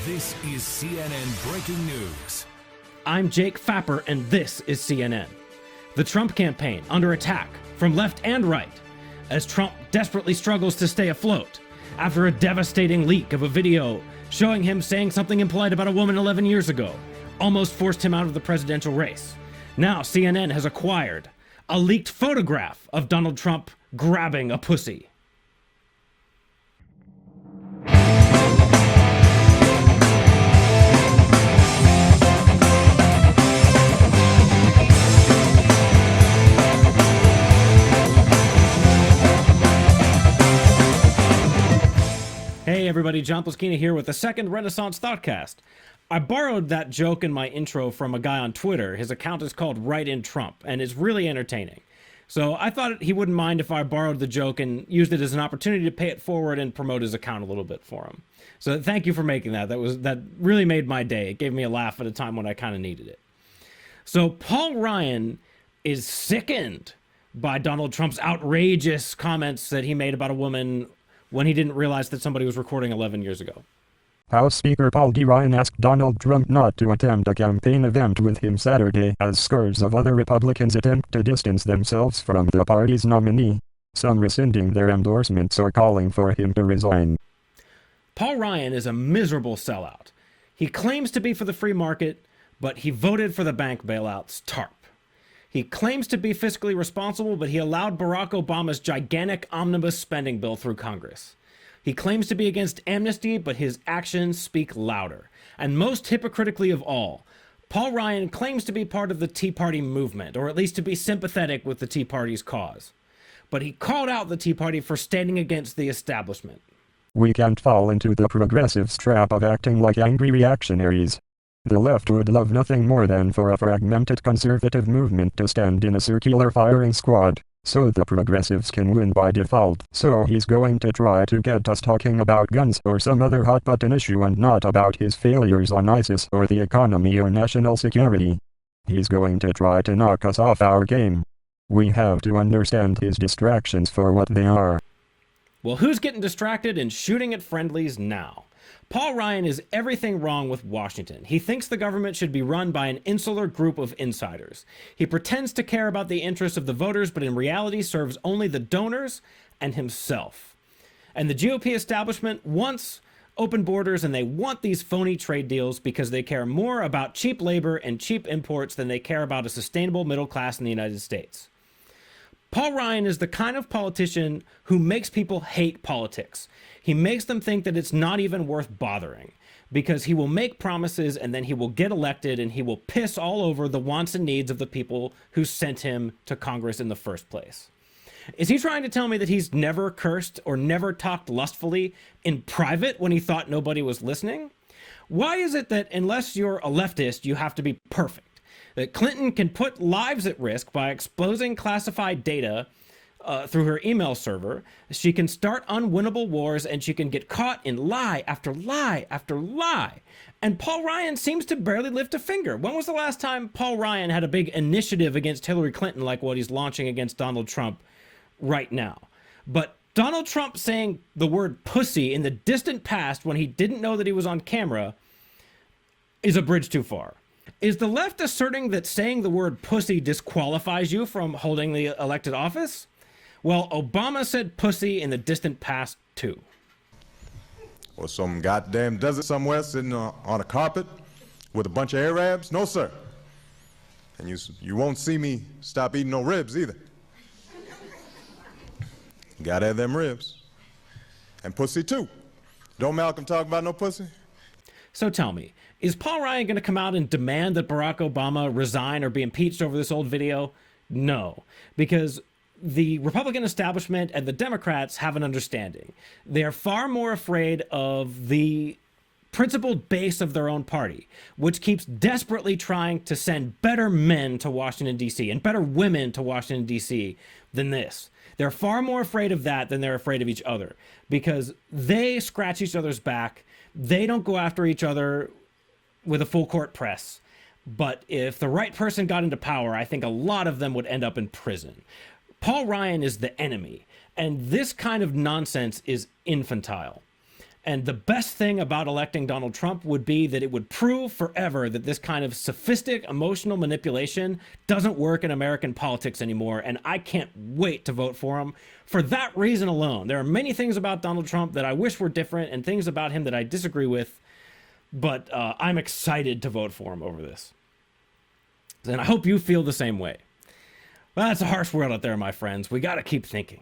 This is CNN Breaking News. I'm Jake Fapper, and this is CNN. The Trump campaign under attack from left and right as Trump desperately struggles to stay afloat after a devastating leak of a video showing him saying something impolite about a woman 11 years ago almost forced him out of the presidential race. Now CNN has acquired a leaked photograph of Donald Trump grabbing a pussy. Hey everybody, John Ploskina here with the second Renaissance Thoughtcast. I borrowed that joke in my intro from a guy on Twitter. His account is called Right in Trump, and it's really entertaining. So I thought he wouldn't mind if I borrowed the joke and used it as an opportunity to pay it forward and promote his account a little bit for him. So thank you for making that. That really made my day. It gave me a laugh at a time when I kind of needed it. So Paul Ryan is sickened by Donald Trump's outrageous comments that he made about a woman when he didn't realize that somebody was recording 11 years ago. House Speaker Paul D. Ryan asked Donald Trump not to attend a campaign event with him Saturday as scores of other Republicans attempt to distance themselves from the party's nominee, some rescinding their endorsements or calling for him to resign. Paul Ryan is a miserable sellout. He claims to be for the free market, but he voted for the bank bailouts, TARP. He claims to be fiscally responsible, but he allowed Barack Obama's gigantic omnibus spending bill through Congress. He claims to be against amnesty, but his actions speak louder. And most hypocritically of all, Paul Ryan claims to be part of the Tea Party movement, or at least to be sympathetic with the Tea Party's cause. But he called out the Tea Party for standing against the establishment. We can't fall into the progressives' trap of acting like angry reactionaries. The left would love nothing more than for a fragmented conservative movement to stand in a circular firing squad, so the progressives can win by default. So he's going to try to get us talking about guns or some other hot-button issue and not about his failures on ISIS or the economy or national security. He's going to try to knock us off our game. We have to understand his distractions for what they are. Well, who's getting distracted and shooting at friendlies now? Paul Ryan is everything wrong with Washington. He thinks the government should be run by an insular group of insiders. He pretends to care about the interests of the voters, but in reality serves only the donors and himself. And the GOP establishment wants open borders, and they want these phony trade deals because they care more about cheap labor and cheap imports than they care about a sustainable middle class in the United States. Paul Ryan is the kind of politician who makes people hate politics. He makes them think that it's not even worth bothering because he will make promises and then he will get elected and he will piss all over the wants and needs of the people who sent him to Congress in the first place. Is he trying to tell me that he's never cursed or never talked lustfully in private when he thought nobody was listening? Why is it that unless you're a leftist, you have to be perfect? That Clinton can put lives at risk by exposing classified data through her email server. She can start unwinnable wars, and she can get caught in lie after lie after lie. And Paul Ryan seems to barely lift a finger. When was the last time Paul Ryan had a big initiative against Hillary Clinton like what he's launching against Donald Trump right now? But Donald Trump saying the word pussy in the distant past when he didn't know that he was on camera is a bridge too far. Is the left asserting that saying the word pussy disqualifies you from holding the elected office? Well, Obama said pussy in the distant past, too. Or some goddamn desert somewhere sitting on a carpet with a bunch of Arabs? No, sir. And you won't see me stop eating no ribs either. Gotta have them ribs. And pussy, too. Don't Malcolm talk about no pussy? So tell me, is Paul Ryan going to come out and demand that Barack Obama resign or be impeached over this old video? No, because the Republican establishment and the Democrats have an understanding. They are far more afraid of the principled base of their own party, which keeps desperately trying to send better men to Washington, D.C. and better women to Washington, D.C. than this. They're far more afraid of that than they're afraid of each other because they scratch each other's back. They don't go after each other with a full court press. But if the right person got into power, I think a lot of them would end up in prison. Paul Ryan is the enemy, and this kind of nonsense is infantile. And the best thing about electing Donald Trump would be that it would prove forever that this kind of sophisticated emotional manipulation doesn't work in American politics anymore. And I can't wait to vote for him for that reason alone. There are many things about Donald Trump that I wish were different and things about him that I disagree with. But I'm excited to vote for him over this. And I hope you feel the same way. Well, it's a harsh world out there, my friends. We got to keep thinking.